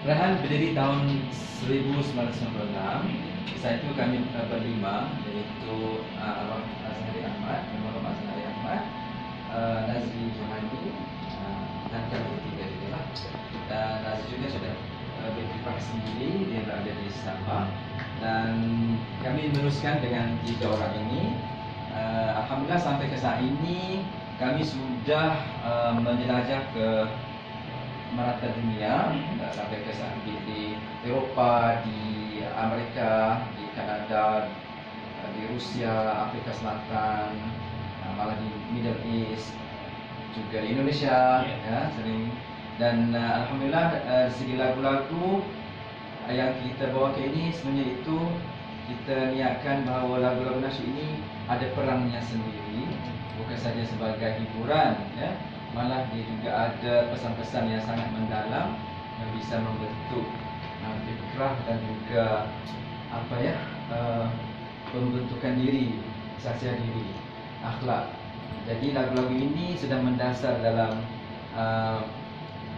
Rehan berdiri tahun 1996. Saat itu kami berlima, iaitu Arwah Azhari Ahmad, Muhammad Azhari Ahmad, Nazri Johani, dan kami bertiga juga lah. Dan Nazri juga sudah berkiprah sendiri, dia berada di Sabah. Dan kami meneruskan dengan 3 orang ini. Alhamdulillah sampai ke saat ini kami sudah menjelajah ke merata dunia, sampai ke saat di Eropah, di Amerika, di Kanada, di Rusia, Afrika Selatan, malah di Middle East, juga di Indonesia, ya, sering. Dan alhamdulillah segi lagu-lagu yang kita bawa ke ini sebenarnya itu kita niatkan bahawa lagu-lagu nasyid ini ada perangnya sendiri, bukan saja sebagai hiburan, ya. Malah dia juga ada pesan-pesan yang sangat mendalam yang bisa membentuk fikrah dan juga pembentukan diri, kesaksian diri, akhlak. Jadi lagu-lagu ini sudah mendasar dalam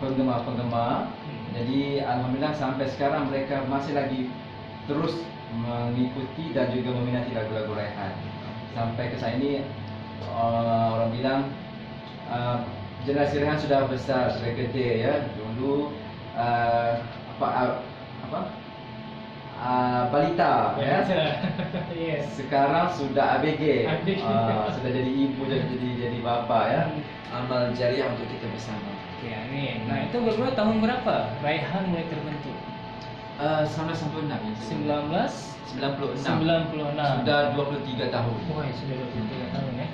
penggemar-penggemar. Jadi alhamdulillah sampai sekarang mereka masih lagi terus mengikuti dan juga meminati lagu-lagu Rehan. Sampai ke saat ini orang bilang generasi Rehan sudah besar, sudah gede, ya. Dulu balita, ya. Yes. Sekarang sudah ABG, sudah jadi ibu, jadi bapa, ya. Amal jariah untuk kita bersama. Oke, amin. Nah, itu tahun berapa Rehan mulai terbentuk? 1996 ya. 1996. Sudah 23 tahun. Wah, sudah 23 tahun, ya.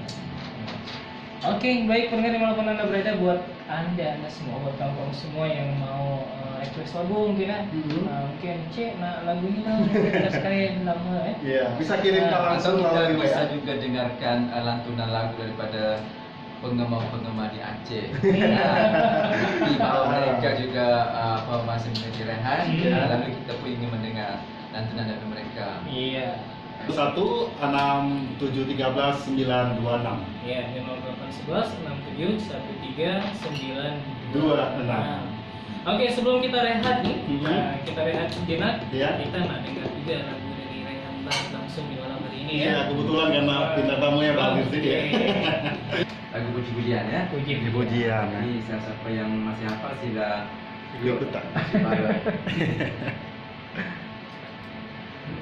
Oke, baik pendengar dimanapun Anda berada, buat Anda semua, buat kamu semua yang mau request lagu mungkin, ya. Mungkin Cik nak lagu ini lah, kita sekalian lama, ya. Iya, bisa kirimkan langsung kita melalui bisa WA. juga dengarkan lantunan lagu daripada penggemar-penggemar di Aceh. Bukti bahawa mereka juga masih menjadi Rehan, lalu kita pun ingin mendengar lantunan dari mereka. Iya. 16713 926. Ya, 0811 67 13 926. Oke, sebelum kita rehat nih, kita rehat sejenak, kita nak dengar juga lagu dari Rehan langsung di malam hari ini, ya. Iya, kebetulan karena bintang tamunya bagus sih ya. Lagu puji-pujian, ya. Puji-pujian. Jadi siapa yang masih hafal sila Ikutan.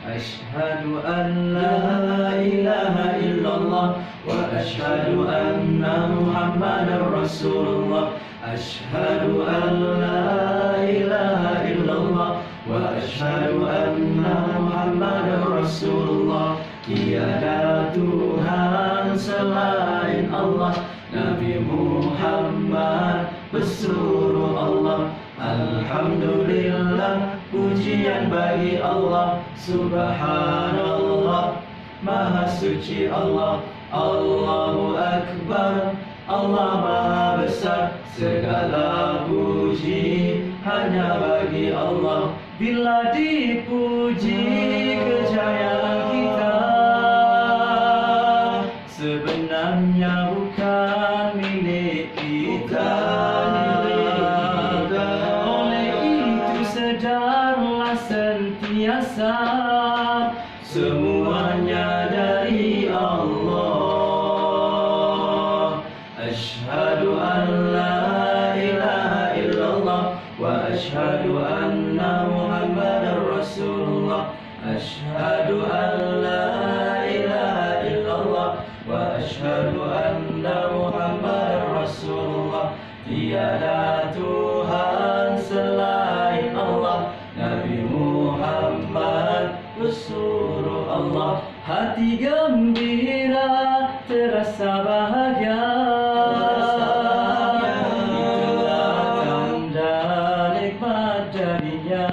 Ashhadu an la ilaha illallah wa ashhadu anna Muhammadar Rasulullah. Ashhadu an la ilaha illallah wa ashhadu anna Muhammadar Rasulullah. Tiada Tuhan selain Allah, Nabi Muhammad bersuruh Allah. Alhamdulillah, pujian bagi Allah, Subhanallah, Maha Suci Allah. Allahu Akbar, Allah Maha Besar, segala puji hanya bagi Allah. Bila dipuji kejayaan kita, sebenarnya bukan milik kita. Sedarlah sentiasa, semuanya dari Allah. Ashhadu an la ilaha illallah wa ashhadu anna Muhammadar Rasulullah. Ashhadu an la ilaha illallah wa ashhadu anna Muhammadar Rasulullah. Tiada Tuhan selain Allah, Nabi Muhammad bersuruh Allah. Hati gembira, terasa bahagia, itulah tanda nikmat darinya.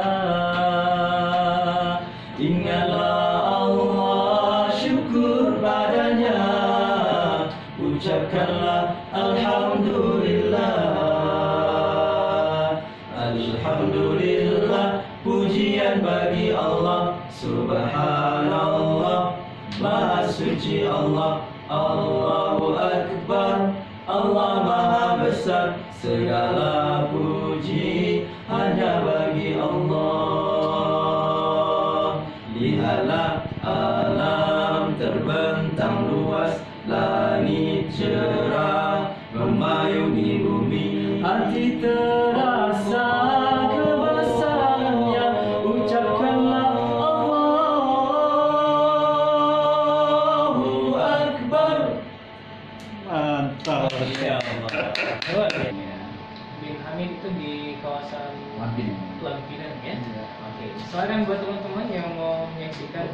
Ingatlah Allah, syukur padanya, ucapkanlah Alhamdulillah. Alhamdulillah, pujian bagi Allah, Subhanallah, Maha Suci Allah. Allahu Akbar, Allah Maha Besar, segala puji hanya bagi Allah. melayung di bumi, hati terasa kebesarannya. Ucapkanlah Allahu Akbar. Mantap. Masya Allah. Luar biasa. Bin Hamid itu di kawasan Lampin. Lampinan ya. Oke. Silakan buat teman-teman yang mau menyaksikan